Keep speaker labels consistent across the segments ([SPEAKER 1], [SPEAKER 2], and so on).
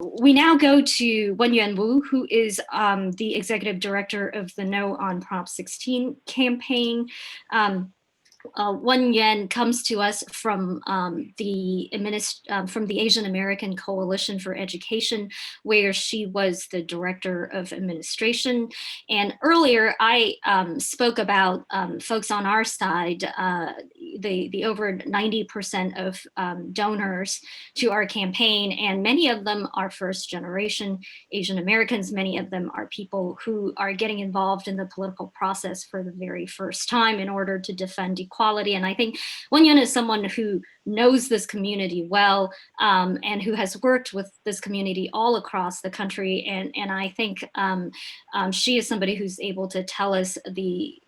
[SPEAKER 1] We now go to Wenyuan Wu, who is the executive director of the No on Prop 16 campaign. Wenyuan comes to us from the Asian American Coalition for Education, where she was the director of administration. And earlier, I spoke about folks on our side, the over 90% of donors to our campaign, and many of them are first generation Asian Americans. Many of them are people who are getting involved in the political process for the very first time in order to defend equality. And I think Wenyuan is someone who knows this community well, and who has worked with this community all across the country. And I think she is somebody who's able to tell us the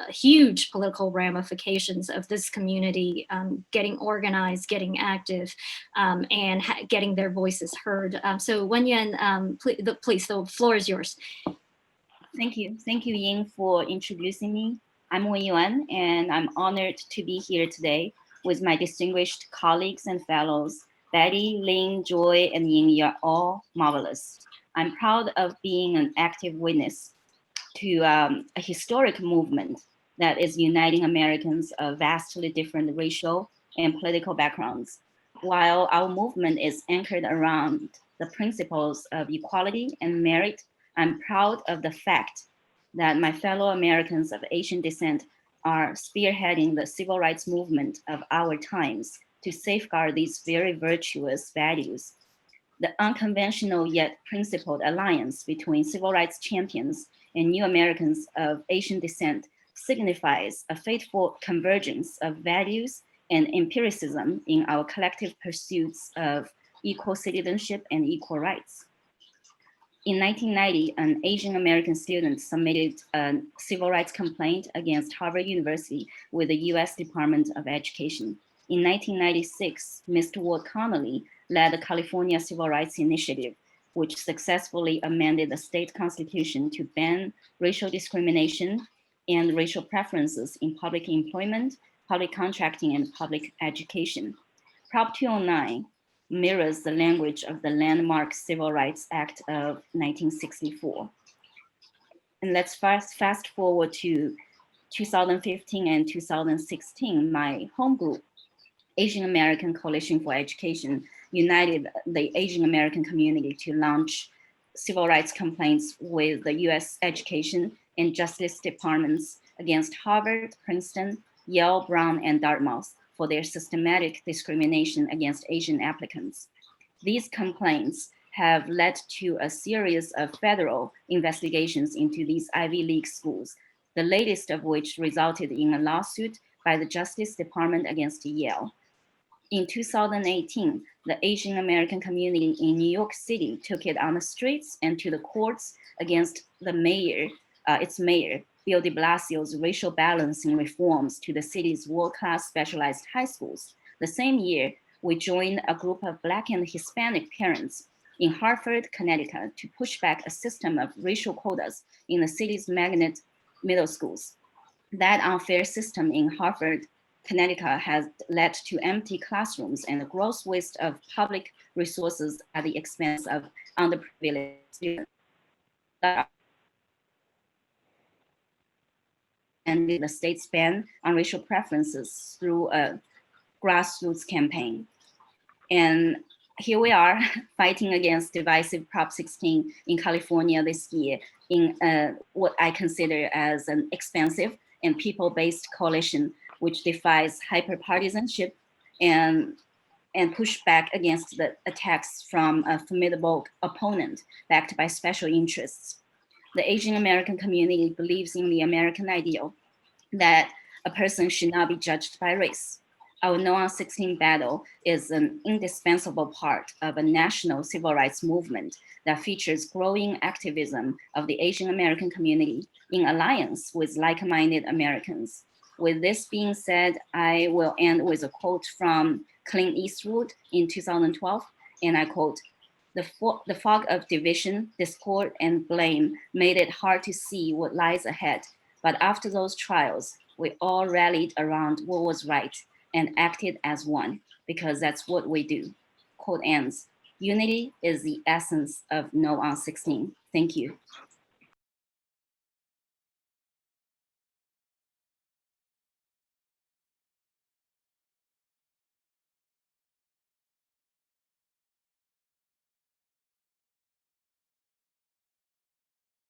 [SPEAKER 1] huge political ramifications of this community getting organized, getting active, and getting their voices heard. So Wenyuan, please, the floor is yours.
[SPEAKER 2] Thank you, Ying, for introducing me. I'm Wenyuan, and I'm honored to be here today with my distinguished colleagues and fellows. Betty, Lynn, Joy, and Ying, you're all marvelous. I'm proud of being an active witness to a historic movement that is uniting Americans of vastly different racial and political backgrounds. While our movement is anchored around the principles of equality and merit, I'm proud of the fact that my fellow Americans of Asian descent are spearheading the civil rights movement of our times to safeguard these very virtuous values. The unconventional yet principled alliance between civil rights champions and new Americans of Asian descent signifies a fateful convergence of values and empiricism in our collective pursuits of equal citizenship and equal rights. In 1990, an Asian American student submitted a civil rights complaint against Harvard University with the US Department of Education. In 1996, Mr. Ward Connolly led the California Civil Rights Initiative, which successfully amended the state constitution to ban racial discrimination and racial preferences in public employment, public contracting, and public education. Prop 209 mirrors the language of the landmark Civil Rights Act of 1964. And let's fast forward to 2015 and 2016. My home group, Asian American Coalition for Education, united the Asian American community to launch civil rights complaints with the US Education and Justice Departments against Harvard, Princeton, Yale, Brown, and Dartmouth for their systematic discrimination against Asian applicants. These complaints have led to a series of federal investigations into these Ivy League schools, the latest of which resulted in a lawsuit by the Justice Department against Yale. In 2018, the Asian American community in New York City took it on the streets and to the courts against the mayor, its mayor, Bill de Blasio's racial balancing reforms to the city's world-class specialized high schools. The same year, we joined a group of Black and Hispanic parents in Hartford, Connecticut, to push back a system of racial quotas in the city's magnet middle schools. That unfair system in Hartford, Connecticut has led to empty classrooms and a gross waste of public resources at the expense of underprivileged students. And the state's ban on racial preferences through a grassroots campaign. And here we are fighting against divisive Prop 16 in California this year in what I consider as an expansive and people-based coalition which defies hyper-partisanship and push back against the attacks from a formidable opponent backed by special interests. The Asian American community believes in the American ideal that a person should not be judged by race. Our No on 16 battle is an indispensable part of a national civil rights movement that features growing activism of the Asian American community in alliance with like-minded Americans. With this being said, I will end with a quote from Clint Eastwood in 2012, and I quote, the fog of division, discord, and blame made it hard to see what lies ahead. But after those trials, we all rallied around what was right and acted as one, because that's what we do. Quote ends. Unity is the essence of No on 16. Thank you.